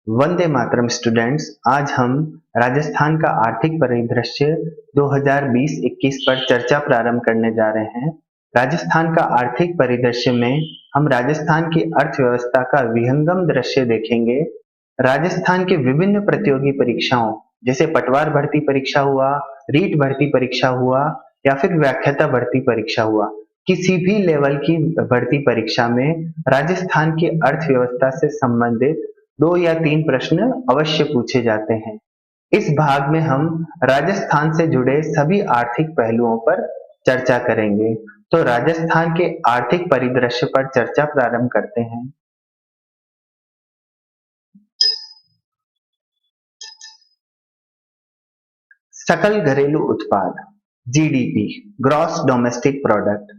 Vande Mataram students. आज हम राजस्थान का आर्थिक परिदृश्य 2020-21 पर चर्चा प्रारंभ करने जा रहे हैं। राजस्थान का आर्थिक परिदृश्य में हम राजस्थान की अर्थव्यवस्था का विहंगम दृश्य देखेंगे। राजस्थान के विभिन्न प्रतियोगी परीक्षाओं जैसे पटवार भर्ती परीक्षा हुआ, रीट भर्ती परीक्षा हुआ या फिर व्याख्याता भर्ती परीक्षा हुआ, किसी भी लेवल की भर्ती परीक्षा में राजस्थान की अर्थव्यवस्था से संबंधित 2 या 3 प्रश्न अवश्य पूछे जाते हैं। इस भाग में हम राजस्थान से जुड़े सभी आर्थिक पहलुओं पर चर्चा करेंगे। तो राजस्थान के आर्थिक परिदृश्य पर चर्चा प्रारंभ करते हैं। सकल घरेलू उत्पाद जीडीपी, ग्रॉस डोमेस्टिक प्रोडक्ट,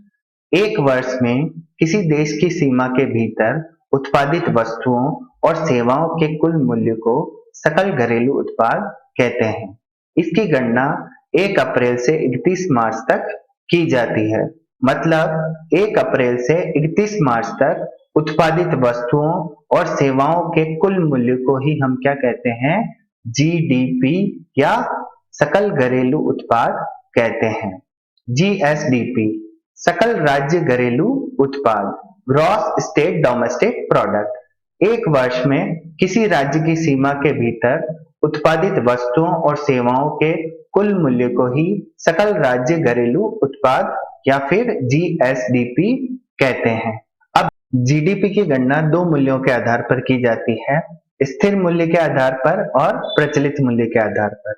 एक वर्ष में किसी देश की सीमा के भीतर उत्पादित वस्तुओं और सेवाओं के कुल मूल्य को सकल घरेलू उत्पाद कहते हैं। इसकी गणना 1 अप्रैल से 31 मार्च तक की जाती है। मतलब 1 अप्रैल से 31 मार्च तक उत्पादित वस्तुओं और सेवाओं के कुल मूल्य को ही हम क्या कहते हैं? जीडीपी या सकल घरेलू उत्पाद कहते हैं। जीएसडीपी, सकल राज्य घरेलू उत्पाद, ग्रॉस स्टेट डोमेस्टिक प्रोडक्ट, एक वर्ष में किसी राज्य की सीमा के भीतर उत्पादित वस्तुओं और सेवाओं के कुल मूल्य को ही सकल राज्य घरेलू उत्पाद या फिर जीएसडीपी कहते हैं। अब जीडीपी की गणना 2 मूल्यों के आधार पर की जाती है, स्थिर मूल्य के आधार पर और प्रचलित मूल्य के आधार पर।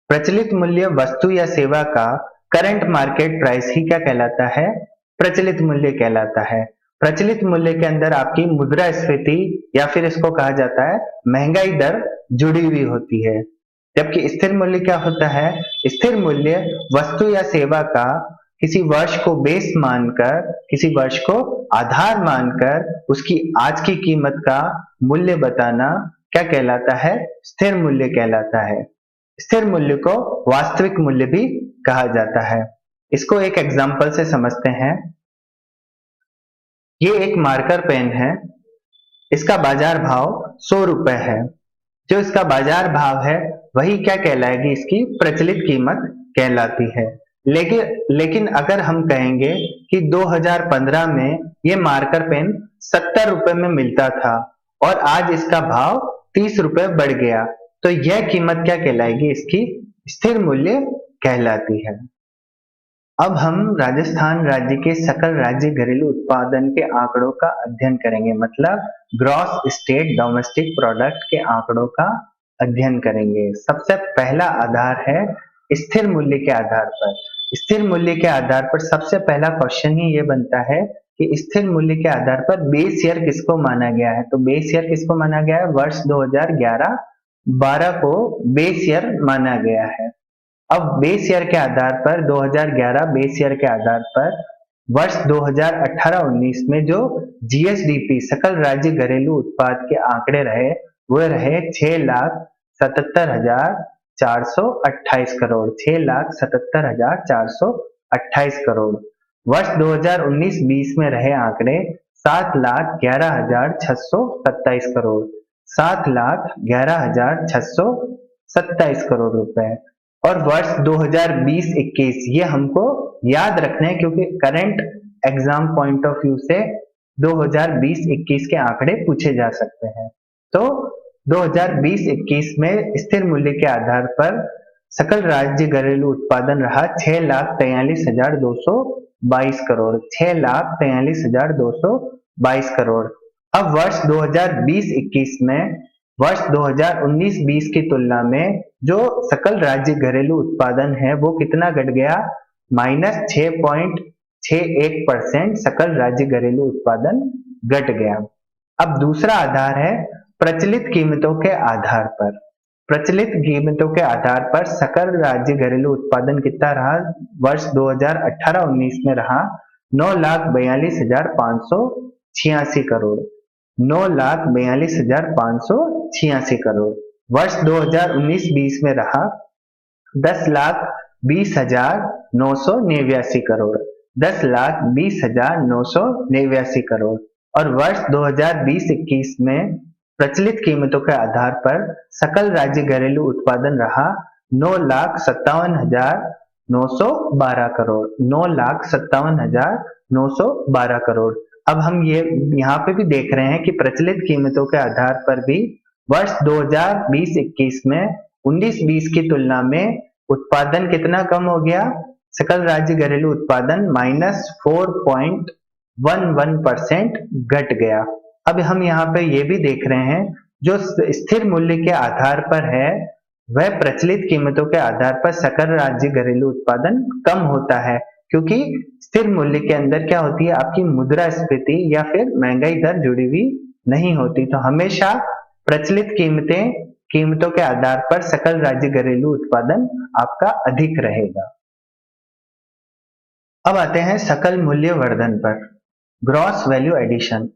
प्रचलित मूल्य वस्तु या सेवा का करंट मार्केट प्राइस ही क्या कहलाता है? प्रचलित मूल्य कहलाता है। प्रचलित मूल्य के अंदर आपकी मुद्रास्फीति या फिर इसको कहा जाता है महंगाई दर जुड़ी हुई होती है। जबकि स्थिर मूल्य क्या होता है? स्थिर मूल्य वस्तु या सेवा का किसी वर्ष को बेस मानकर, किसी वर्ष को आधार मानकर उसकी आज की कीमत का मूल्य बताना क्या कहलाता है? स्थिर मूल्य कहलाता है। स्थिर मूल्य को वास्तविक मूल्य भी कहा जाता है। इसको एक एग्जाम्पल से समझते हैं। ये एक मार्कर पेन है, इसका बाजार भाव 100 रुपए है। जो इसका बाजार भाव है वही क्या कहलाएगी? इसकी प्रचलित कीमत कहलाती है। लेकिन अगर हम कहेंगे कि 2015 में ये मार्कर पेन 70 रुपए में मिलता था और आज इसका भाव 30 रुपए बढ़ गया, तो यह कीमत क्या कहलाएगी? इसकी स्थिर मूल्य कहलाती है। अब हम राजस्थान राज्य के सकल राज्य घरेलू उत्पादन के आंकड़ों का अध्ययन करेंगे, मतलब ग्रॉस स्टेट डोमेस्टिक प्रोडक्ट के आंकड़ों का अध्ययन करेंगे। सबसे पहला आधार है स्थिर मूल्य के आधार पर। स्थिर मूल्य के आधार पर सबसे पहला क्वेश्चन ही ये बनता है कि स्थिर मूल्य के आधार पर बेस ईयर किसको माना गया है? तो बेस ईयर किसको माना गया है? वर्ष 2011-12 को बेस ईयर माना गया है। अब बेस ईयर के आधार पर 2011 बेस ईयर के आधार पर वर्ष 2018-19 में जो जीएसडीपी सकल राज्य घरेलू उत्पाद के आंकड़े रहे वो रहे 6,77,428 करोड़। 6,77,428 करोड़। वर्ष 2019-20 में रहे आंकड़े 7,11,627 करोड़। 7,11,627 करोड़ रुपए। और वर्ष 2020-21 ये हमको याद रखना है क्योंकि current exam point of view से 2020-21 के आंकड़े पूछे जा सकते हैं। तो 2020-21 में स्थिर मूल्य के आधार पर सकल राज्य घरेलू उत्पादन रहा 6,43,222 करोड़। 6,43,222 करोड़। अब वर्ष 2020-21 में वर्ष 2019-20 की तुलना में जो सकल राज्य घरेलू उत्पादन है वो कितना घट गया? -6.61% सकल राज्य घरेलू उत्पादन घट गया। अब दूसरा आधार है प्रचलित कीमतों के आधार पर। प्रचलित कीमतों के आधार पर सकल राज्य घरेलू उत्पादन कितना रहा? वर्ष 2018-19 में रहा 9,42,586 करोड़। 9,42,586 करोड़। वर्ष 2019-20 में रहा 10,20,989 करोड़। 10,20,989 करोड़। और वर्ष 2020-21 में प्रचलित कीमतों के आधार पर सकल राज्य घरेलू उत्पादन रहा 9,57,912 करोड़। 9,57,912 करोड़। अब हम ये यहाँ पे भी देख रहे हैं कि प्रचलित कीमतों के आधार पर भी वर्ष 2020-21 में 19-20 की तुलना में उत्पादन कितना कम हो गया? सकल राज्य घरेलू उत्पादन -4.11% घट गया। अब हम यहाँ पे ये भी देख रहे हैं जो स्थिर मूल्य के आधार पर है वह प्रचलित कीमतों के आधार पर सकल राज्य घरेलू उत्पादन कम होता है, क्योंकि स्थिर मूल्य के अंदर क्या होती है, आपकी मुद्रास्फीति या फिर महंगाई दर जुड़ी हुई नहीं होती। तो हमेशा प्रचलित कीमतों के आधार पर सकल राज्य घरेलू उत्पादन आपका अधिक रहेगा। अब आते हैं सकल मूल्य वर्धन पर। Gross value addition.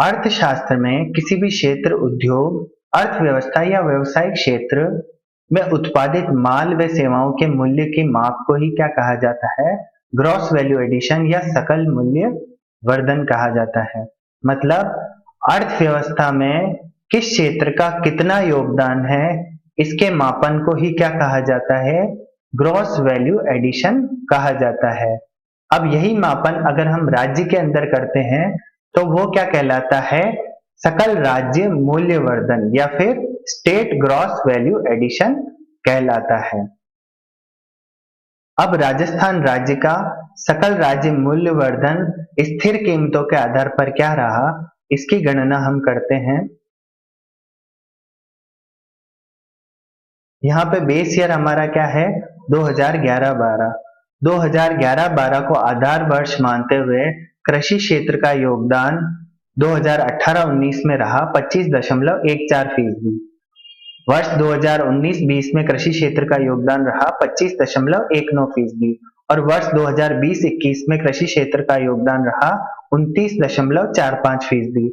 अर्थशास्त्र में किसी भी क्षेत्र, उद्योग, अर्थव्यवस्था या व्यवसायिक क्षेत्र में उत्पादित माल व सेवाओं के मूल्य की माप को ही क्या कहा जाता है? ग्रॉस वैल्यू एडिशन या सकल मूल्य वर्धन कहा जाता है। मतलब अर्थव्यवस्था में किस क्षेत्र का कितना योगदान है, इसके मापन को ही क्या कहा जाता है? ग्रॉस वैल्यू एडिशन कहा जाता है। अब यही मापन अगर हम राज्य के अंदर करते हैं तो वो क्या कहलाता है? सकल राज्य मूल्य वर्धन या फिर स्टेट ग्रॉस वैल्यू एडिशन कहलाता है। अब राजस्थान राज्य का सकल राज्य मूल्य वर्धन स्थिर कीमतों के आधार पर क्या रहा, इसकी गणना हम करते हैं। यहाँ पे बेस ईयर हमारा क्या है? 2011-12। 2011-12 को आधार वर्ष मानते हुए कृषि क्षेत्र का योगदान 2018-19 में रहा 25.14%। वर्ष 2019-20 में कृषि क्षेत्र का योगदान रहा 25.19% और वर्ष 2020-21 में कृषि क्षेत्र का योगदान रहा 29.45%।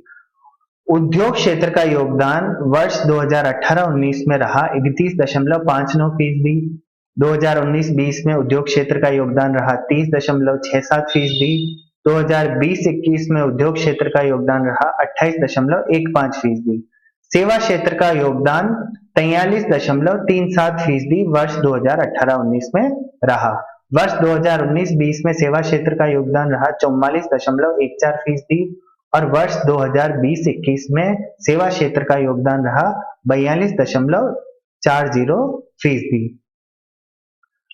उद्योग क्षेत्र का योगदान वर्ष 2018-19 में रहा 31.59%। 2019-20 में उद्योग क्षेत्र का योगदान रहा 30.67%। 2020-21 में उद्योग क्षेत्र का योगदान रहा 28.15%। सेवा क्षेत्र का योगदान 43.37% वर्ष 2018-19 में रहा। वर्ष 2019-20 में सेवा क्षेत्र का योगदान रहा 44.14% और वर्ष 2020-21 में सेवा क्षेत्र का योगदान रहा 42.40%।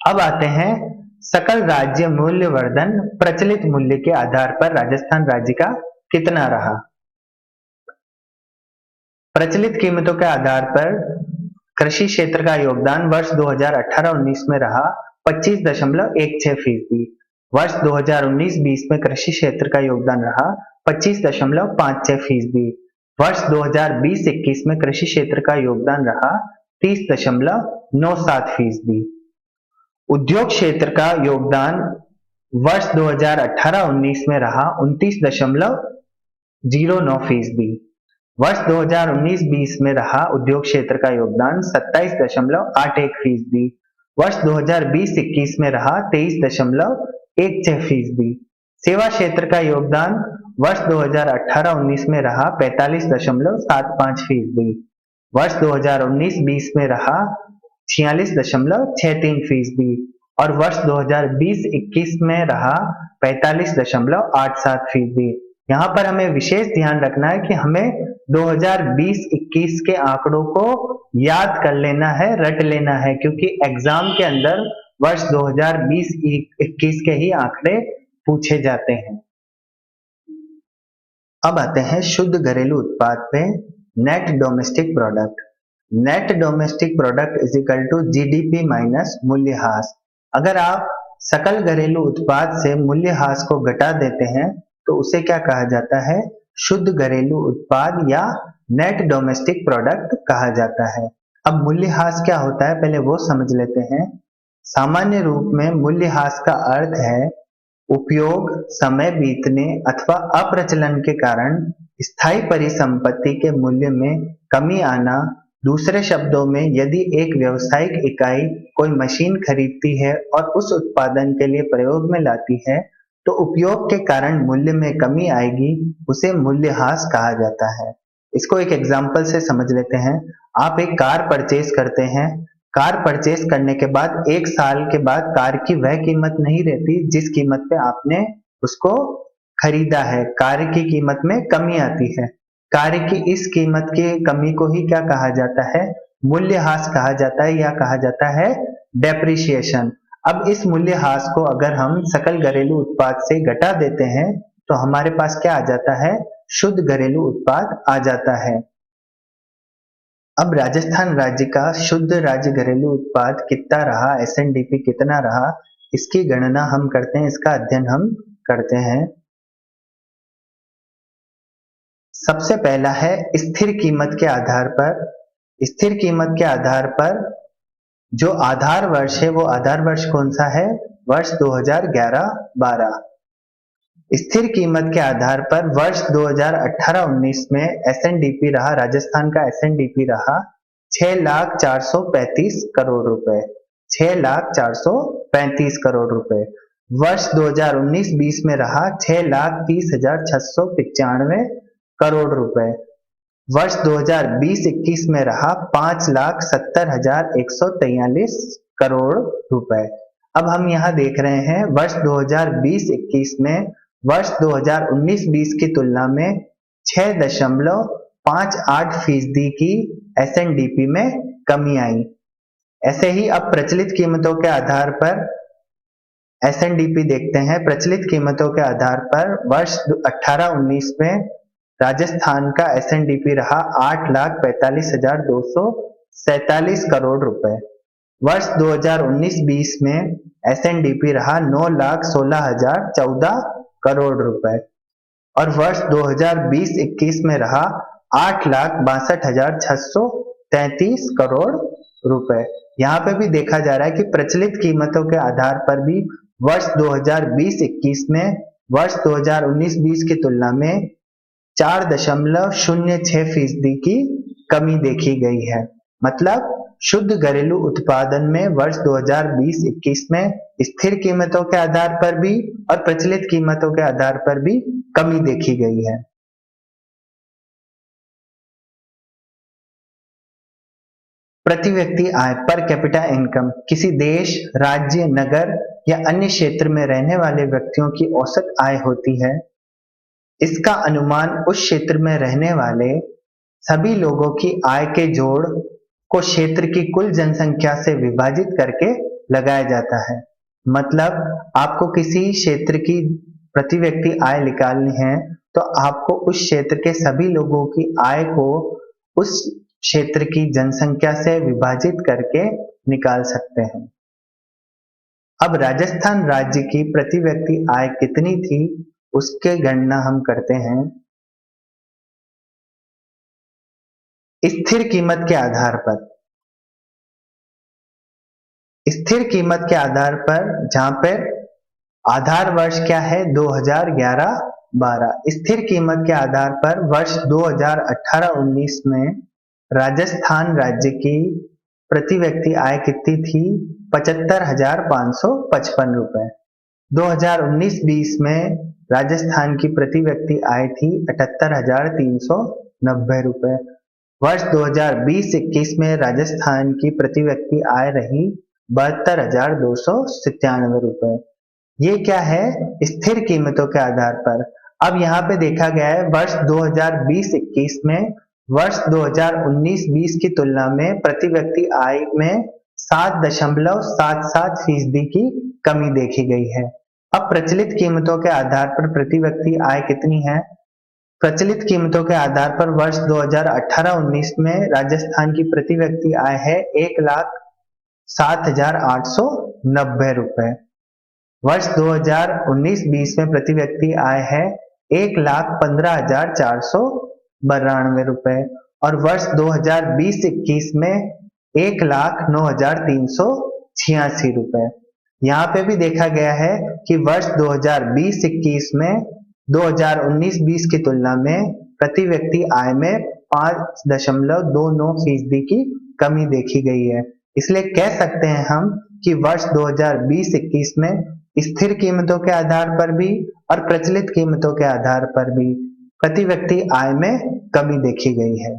अब आते हैं सकल राज्य मूल्य वर्धन प्रचलित मूल्य के आधार पर राजस्थान राज्य का कितना रहा? प्रचलित कीमतों के आधार पर कृषि क्षेत्र का योगदान वर्ष 2018-19 में रहा 25.16%। वर्ष 2019-20 में कृषि क्षेत्र का योगदान रहा 25.56%। वर्ष 2020-21 में कृषि क्षेत्र का योगदान रहा 30.97%। उद्योग क्षेत्र का योगदान वर्ष 2018-19 में रहा 29.09%। वर्ष 2019-20 में रहा उद्योग क्षेत्र का योगदान 27.81%। वर्ष 2020-21 में रहा 23.16%। सेवा क्षेत्र का योगदान वर्ष 2018-19 में रहा 45.75%। वर्ष 2019-20 में रहा 46.63% और वर्ष 2020-21 में रहा 45.87%। यहाँ पर हमें विशेष ध्यान रखना है कि हमें 2020-21 के आंकड़ों को याद कर लेना है, रट लेना है, क्योंकि एग्जाम के अंदर वर्ष 2020-21 के ही आंकड़े पूछे जाते हैं। अब आते हैं शुद्ध घरेलू उत्पाद पे। Net domestic product. Net domestic product is equal to GDP minus मूल्यह्रास। अगर आप सकल घरेलू उत्पाद से मूल्यह्रास को घटा देते हैं तो उसे क्या कहा जाता है? शुद्ध घरेलू उत्पाद या नेट डोमेस्टिक प्रोडक्ट कहा जाता है। अब मूल्यह्रास क्या होता है पहले वो समझ लेते हैं। सामान्य रूप में मूल्यह्रास का अर्थ है उपयोग, समय बीतने अथवा अप्रचलन के कारण स्थायी परिसंपत्ति के मूल्य में कमी आना। दूसरे शब्दों में यदि एक व्यावसायिक इकाई कोई मशीन खरीदती है और उस उत्पादन के लिए प्रयोग में लाती है तो उपयोग के कारण मूल्य में कमी आएगी, उसे मूल्यह्रास कहा जाता है। इसको एक एग्जांपल से समझ लेते हैं। आप एक कार परचेज करते हैं। कार परचेज करने के बाद 1 साल के बाद कार की वह कीमत नहीं रहती जिस कीमत पे आपने उसको खरीदा है। कार की कीमत में कमी आती है। कार की इस कीमत की कमी को ही क्या कहा जाता है? मूल्यह्रास कहा जाता है या कहा जाता है डेप्रिसिएशन। अब इस मूल्यह्रास को अगर हम सकल घरेलू उत्पाद से घटा देते हैं तो हमारे पास क्या आ जाता है? शुद्ध घरेलू उत्पाद आ जाता है। अब राजस्थान राज्य का शुद्ध राज्य घरेलू उत्पाद कितना रहा, एसएनडीपी कितना रहा, इसकी गणना हम करते हैं, इसका अध्ययन हम करते हैं। सबसे पहला है स्थिर कीमत के आधार पर। स्थिर कीमत के आधार पर जो आधार वर्ष है वो आधार वर्ष कौन सा है? वर्ष 2011-12। स्थिर कीमत के आधार पर वर्ष 2018-19 में एसएनडीपी रहा, राजस्थान का एसएनडीपी रहा 6,435 करोड़ रुपए। 6,435 करोड़ रुपए। वर्ष 2019-20 में रहा 6,30,695 करोड़ रुपए। वर्ष 2020-21 में रहा 5,70,143 करोड़ रुपए। अब हम यहाँ देख रहे हैं वर्ष 2020-21 में वर्ष 2019-20 की तुलना में 6.58% की एसएनडीपी में कमी आई। ऐसे ही अब प्रचलित कीमतों के आधार पर एसएनडीपी देखते हैं। प्रचलित कीमतों के आधार पर वर्ष 18-19 में राजस्थान का एसएनडीपी रहा 8,45,247 करोड़ रुपए। वर्ष 2019-20 में एसएनडीपी रहा 9,16,014 करोड़ रुपए और वर्ष 2020-21 में रहा 8,62,633 करोड़ रुपए। यहाँ पे भी देखा जा रहा है कि प्रचलित कीमतों के आधार पर भी वर्ष 2020-21 में वर्ष 2019-20 की तुलना में 4.06% की कमी देखी गई है। मतलब शुद्ध घरेलू उत्पादन में वर्ष 2020-21 में स्थिर कीमतों के आधार पर भी और प्रचलित कीमतों के आधार पर भी कमी देखी गई है। प्रति व्यक्ति आय पर कैपिटा इनकम किसी देश, राज्य, नगर या अन्य क्षेत्र में रहने वाले व्यक्तियों की औसत आय होती है। इसका अनुमान उस क्षेत्र में रहने वाले सभी लोगों की आय के जोड़ को क्षेत्र की कुल जनसंख्या से विभाजित करके लगाया जाता है। मतलब आपको किसी क्षेत्र की प्रति व्यक्ति आय निकालनी है तो आपको उस क्षेत्र के सभी लोगों की आय को उस क्षेत्र की जनसंख्या से विभाजित करके निकाल सकते हैं। अब राजस्थान राज्य की प्रति व्यक्ति आय कितनी थी उसके गणना हम करते हैं। स्थिर कीमत के आधार पर, स्थिर कीमत के आधार पर जहां पर आधार वर्ष क्या है 2011-12। स्थिर कीमत के आधार पर वर्ष 2018-19 में राजस्थान राज्य की प्रति व्यक्ति आय कितनी थी? 75,555 रुपए। 2019-20 में राजस्थान की प्रति व्यक्ति आय थी 78,390 रुपए। वर्ष 2020-21 में राजस्थान की प्रति व्यक्ति आय रही 72,297 रुपए। ये क्या है? स्थिर कीमतों के आधार पर। अब यहाँ पे देखा गया है वर्ष 2020-21 में वर्ष 2019-20 की तुलना में प्रति व्यक्ति आय में 7.77% की कमी देखी गई है। अब प्रचलित कीमतों के आधार पर प्रति व्यक्ति आय कितनी है? प्रचलित कीमतों के आधार पर वर्ष 2018-19 में राजस्थान की प्रति व्यक्ति आय है 1,07,890 रुपए। वर्ष 2019-20 में प्रति व्यक्ति आय है 1,15,492 रुपए और वर्ष 2020-21 में 1,09,386 रुपए। यहाँ पे भी देखा गया है कि वर्ष 2020-21 में 2019-20 की तुलना में प्रति व्यक्ति आय में 5.29% की कमी देखी गई है। इसलिए कह सकते हैं हम कि वर्ष 2020-21 में स्थिर कीमतों के आधार पर भी और प्रचलित कीमतों के आधार पर भी प्रति व्यक्ति आय में कमी देखी गई है।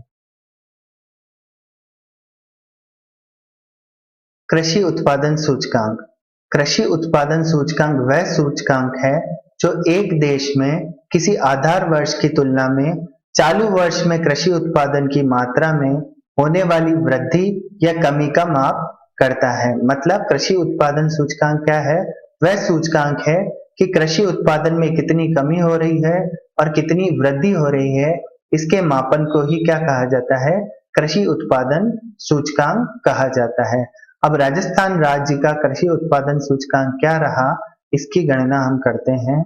कृषि उत्पादन सूचकांक। कृषि उत्पादन सूचकांक वह सूचकांक है जो एक देश में किसी आधार वर्ष की तुलना में चालू वर्ष में कृषि उत्पादन की मात्रा में होने वाली वृद्धि या कमी का माप करता है। मतलब कृषि उत्पादन सूचकांक क्या है? वह सूचकांक है कि कृषि उत्पादन में कितनी कमी हो रही है और कितनी वृद्धि हो रही है। इसके मापन को ही क्या कहा जाता है? कृषि उत्पादन सूचकांक कहा जाता है। अब राजस्थान राज्य का कृषि उत्पादन सूचकांक क्या रहा, इसकी गणना हम करते हैं।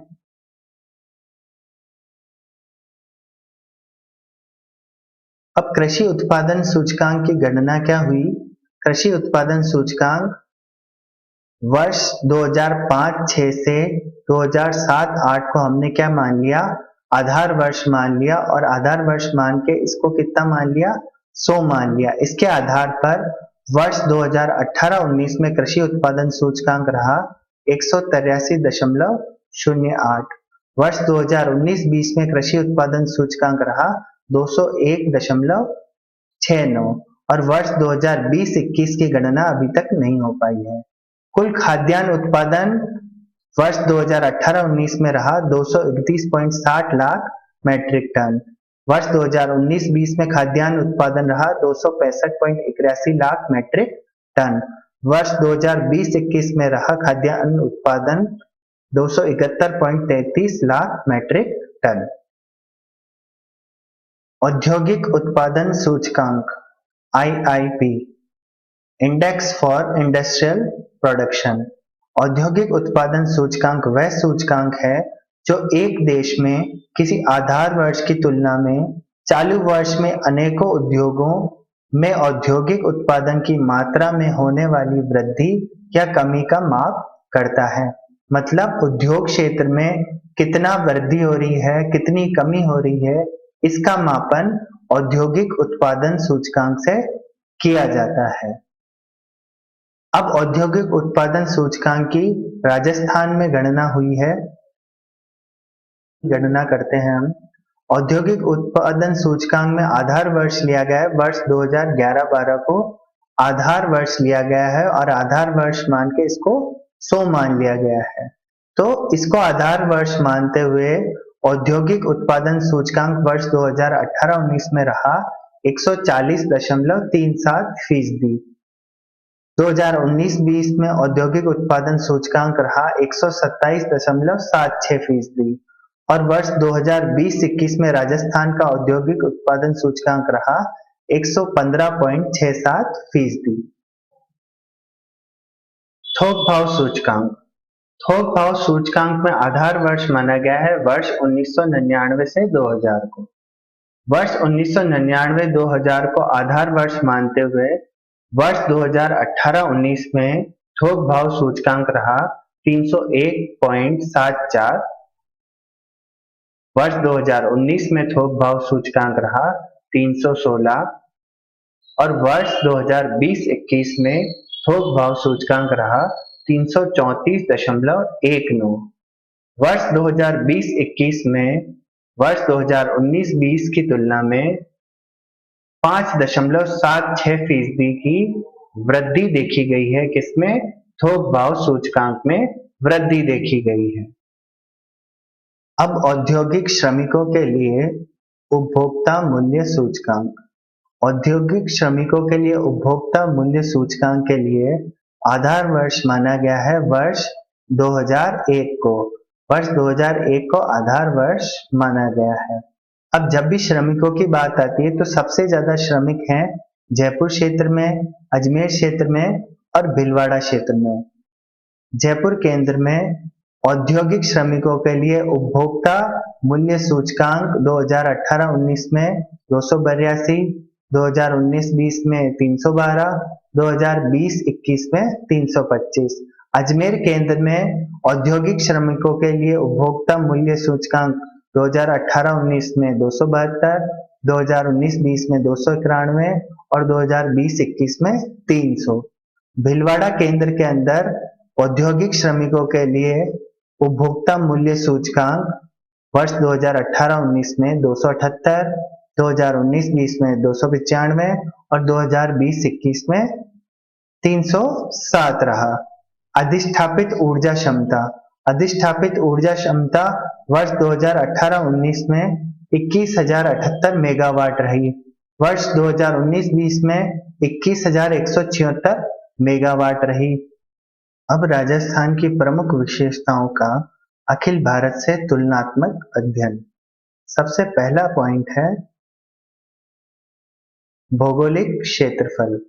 अब कृषि उत्पादन सूचकांक की गणना क्या हुई? कृषि उत्पादन सूचकांक वर्ष 2005-6 से 2007-8 को हमने क्या मान लिया? आधार वर्ष मान लिया, और आधार वर्ष मान के इसको कितना मान लिया? 100 मान लिया। इसके आधार पर वर्ष 2018-19 में कृषि उत्पादन सूचकांक रहा 183.08। वर्ष 2019-20 में कृषि उत्पादन सूचकांक रहा 201.69, और वर्ष 2020-21 की गणना अभी तक नहीं हो पाई है। कुल खाद्यान्न उत्पादन वर्ष 2018-19 में रहा 231.60 लाख मैट्रिक टन। वर्ष 2019-20 में खाद्यान्न उत्पादन रहा 265.81 लाख मैट्रिक टन। वर्ष 2020-21 में रहा खाद्यान्न उत्पादन 271.33 लाख मैट्रिक टन। औद्योगिक उत्पादन सूचकांक IIP, index for industrial production. औद्योगिक उत्पादन सूचकांक वह सूचकांक है जो एक देश में किसी आधार वर्ष की तुलना में चालू वर्ष में अनेकों उद्योगों में औद्योगिक उत्पादन की मात्रा में होने वाली वृद्धि या कमी का माप करता है। मतलब उद्योग क्षेत्र में कितना वृद्धि हो रही है, कितनी कमी हो रही है, इसका मापन औद्योगिक उत्पादन सूचकांक से किया जाता है। अब औद्योगिक उत्पादन सूचकांक की राजस्थान में गणना हुई है। गणना करते हैं हम। औद्योगिक उत्पादन सूचकांक में आधार वर्ष लिया गया है, वर्ष 2011-12 को आधार वर्ष लिया गया है, और आधार वर्ष मान के इसको 100 मान लिया गया है। तो इसको आधार वर्ष मानते हुए औद्योगिक उत्पादन सूचकांक वर्ष 2018-19 में रहा 140.37%। 2019-20 में औद्योगिक उत्पादन सूचकांक रहा 127.76%, और वर्ष 2020-21 में राजस्थान का औद्योगिक उत्पादन सूचकांक रहा 115.67%। थोक भाव सूचकांक। थोक भाव सूचकांक में आधार वर्ष माना गया है वर्ष 1999 से 2000 को। वर्ष 1999-2000 को आधार वर्ष मानते हुए वर्ष 2018-19 में थोक भाव सूचकांक रहा 301.74। वर्ष 2019 में थोक भाव सूचकांक रहा 316, और वर्ष 2020-21 में थोक भाव सूचकांक रहा 334.19। वर्ष 2020-21 में वर्ष 2019-20 की तुलना में 5.76% की वृद्धि देखी गई है। किसमें? थोक भाव सूचकांक में वृद्धि देखी गई है। अब औद्योगिक श्रमिकों के लिए उपभोक्ता मूल्य सूचकांक। औद्योगिक श्रमिकों के लिए उपभोक्ता मूल्य सूचकांक के लिए आधार वर्ष माना गया है वर्ष 2001 को। वर्ष 2001 को आधार वर्ष माना गया है। अब जब भी श्रमिकों की बात आती है तो सबसे ज्यादा श्रमिक हैं जयपुर क्षेत्र में, अजमेर क्षेत्र में और भीलवाड़ा क्षेत्र में। जयपुर केंद्र में औद्योगिक श्रमिकों के लिए उपभोक्ता मूल्य सूचकांक 2018-19 में 282, 2019-20 में 312, 2020-21 में 325। अजमेर केंद्र में औद्योगिक श्रमिकों के लिए उपभोक्ता मूल्य सूचकांक 2018-19 में 272, 2019-20 में 291 और 2020-21 में 300। भीलवाड़ा केंद्र के अंदर औद्योगिक श्रमिकों के लिए उपभोक्ता मूल्य सूचकांक वर्ष 2018-19 में 278, 2019-20 में 295 और 2020-21 में 307 रहा। अधिष्ठापित ऊर्जा क्षमता, अधिष्ठापित ऊर्जा क्षमता वर्ष 2018-19 में 21,078 मेगावाट रही। वर्ष 2019-20 में 21,176 मेगावाट रही। अब राजस्थान की प्रमुख विशेषताओं का अखिल भारत से तुलनात्मक अध्ययन। सबसे पहला पॉइंट है भौगोलिक क्षेत्रफल।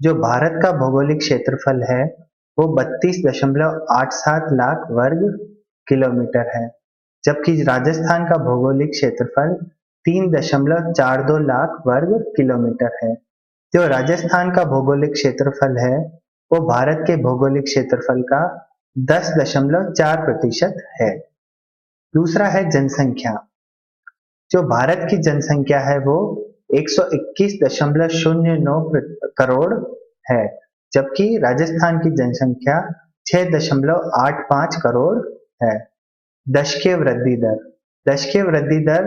जो भारत का भौगोलिक क्षेत्रफल है वो 32.87 लाख वर्ग किलोमीटर है, जबकि राजस्थान का भौगोलिक क्षेत्रफल 3.42 लाख वर्ग किलोमीटर है। जो राजस्थान का भौगोलिक क्षेत्रफल है वो भारत के भौगोलिक क्षेत्रफल का 10.4% है। दूसरा है जनसंख्या। जो भारत की जनसंख्या है वो 121.09 करोड़ है, जबकि राजस्थान की जनसंख्या 6.85 करोड़ है। दशकीय वृद्धि दर, दशकीय वृद्धि दर,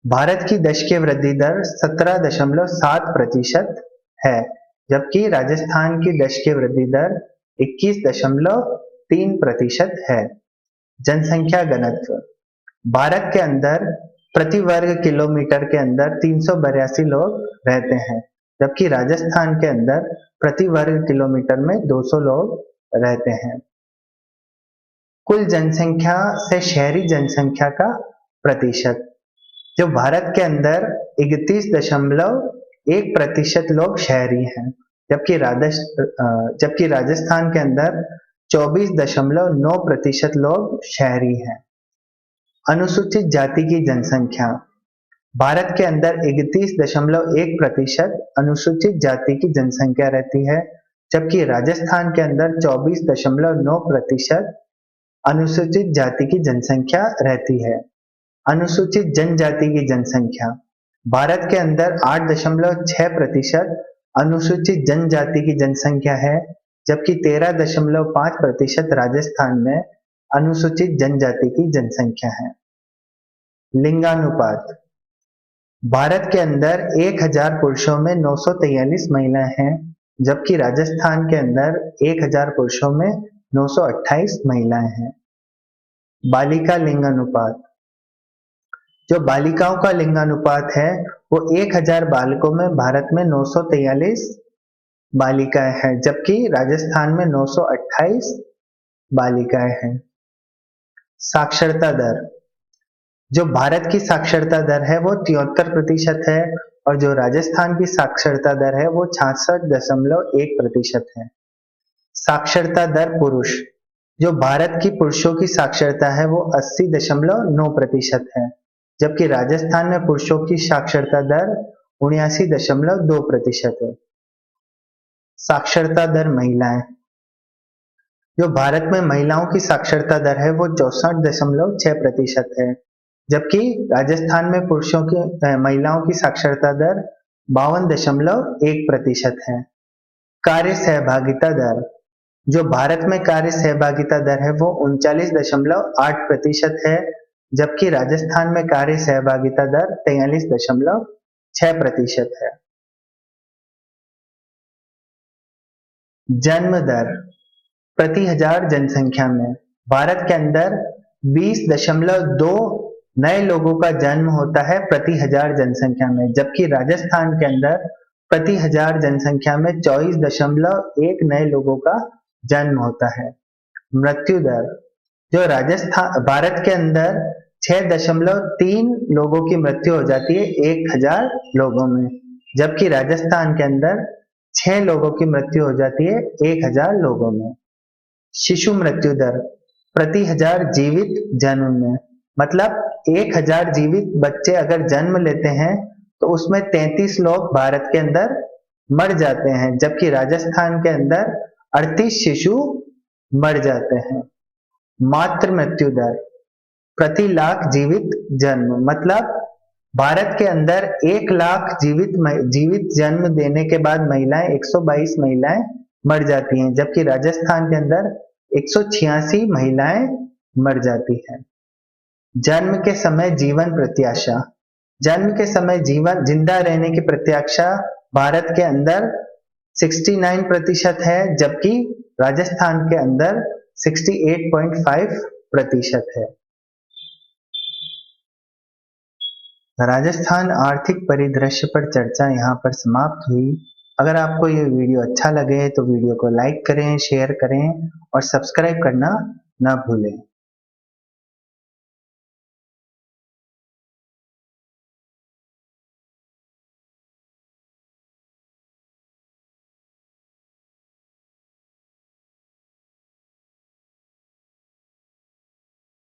भारत की दशकीय वृद्धि दर 17.7% है, जबकि राजस्थान की दशकीय वृद्धि दर 21.3% है। जनसंख्या घनत्व, भारत के अंदर प्रति वर्ग किलोमीटर के अंदर 382 लोग रहते हैं, जबकि राजस्थान के अंदर प्रति वर्ग किलोमीटर में 200 लोग रहते हैं। कुल जनसंख्या से शहरी जनसंख्या का प्रतिशत, जो भारत के अंदर 31.1% लोग शहरी हैं, जबकि राजस्थान के अंदर 24.9% लोग शहरी हैं। अनुसूचित जाति की जनसंख्या, भारत के अंदर 31.1% अनुसूचित जाति की जनसंख्या रहती है, जबकि राजस्थान के अंदर 24.9% अनुसूचित जाति की जनसंख्या रहती है। अनुसूचित जनजाति की जनसंख्या, भारत के अंदर 8.6% अनुसूचित जनजाति की जनसंख्या है, जबकि 13.5% राजस्थान में अनुसूचित जनजाति की जनसंख्या है। लिंगानुपात, भारत के अंदर 1000 पुरुषों में 943 महिलाएं हैं, जबकि राजस्थान के अंदर 1000 पुरुषों में 928 महिलाएं हैं। बालिका लिंगानुपात, जो बालिकाओं का लिंगानुपात है वो 1000 बालकों में भारत में 943 बालिकाएं हैं, जबकि राजस्थान में 928 बालिकाएं हैं। साक्षरता दर, जो भारत की साक्षरता दर है वो 73% है और जो राजस्थान की साक्षरता दर है वो 66.1% है। साक्षरता दर पुरुष, जो भारत की पुरुषों की साक्षरता है वो 80.9% है, जबकि राजस्थान में पुरुषों की साक्षरता दर 79.2% है। साक्षरता दर महिलाएं, जो भारत में महिलाओं की साक्षरता दर है वो 64.6% है, जबकि राजस्थान में पुरुषों की महिलाओं की साक्षरता दर 52.1% है। कार्य सहभागिता दर, जो भारत में कार्य सहभागिता दर है वो 39.8% है, जबकि राजस्थान में कार्य सहभागिता दर 43.6% है। जन्म दर प्रति हजार जनसंख्या में, भारत के अंदर 20.2 नए लोगों का जन्म होता है प्रति हजार जनसंख्या में, जबकि राजस्थान के अंदर प्रति हजार जनसंख्या में 24.1 नए लोगों का जन्म होता है। मृत्यु दर, जो भारत के अंदर 6.3 लोगों की मृत्यु हो जाती है 1000 लोगों में, जबकि राजस्थान के अंदर 6 लोगों की मृत्यु हो जाती है 1000 लोगों में। शिशु मृत्यु दर प्रति हजार जीवित जन्म में, मतलब 1000 जीवित बच्चे अगर जन्म लेते हैं तो उसमें 33 लोग भारत के अंदर मर जाते हैं, जबकि राजस्थान के अंदर 38 शिशु मर जाते हैं। मातृ मृत्यु दर प्रति लाख जीवित जन्म, मतलब भारत के अंदर 1 लाख जीवित जन्म देने के बाद महिलाएं 122 महिलाएं मर जाती हैं, जबकि राजस्थान के अंदर 186 महिलाएं मर जाती हैं। जन्म के समय जीवन प्रत्याशा, जन्म के समय जीवन जिंदा रहने की प्रत्याशा भारत के अंदर 69% है, जबकि राजस्थान के अंदर 68.5% है। राजस्थान आर्थिक परिदृश्य पर चर्चा यहाँ पर समाप्त हुई। अगर आपको ये वीडियो अच्छा लगे तो वीडियो को लाइक करें, शेयर करें और सब्सक्राइब करना ना भूलें।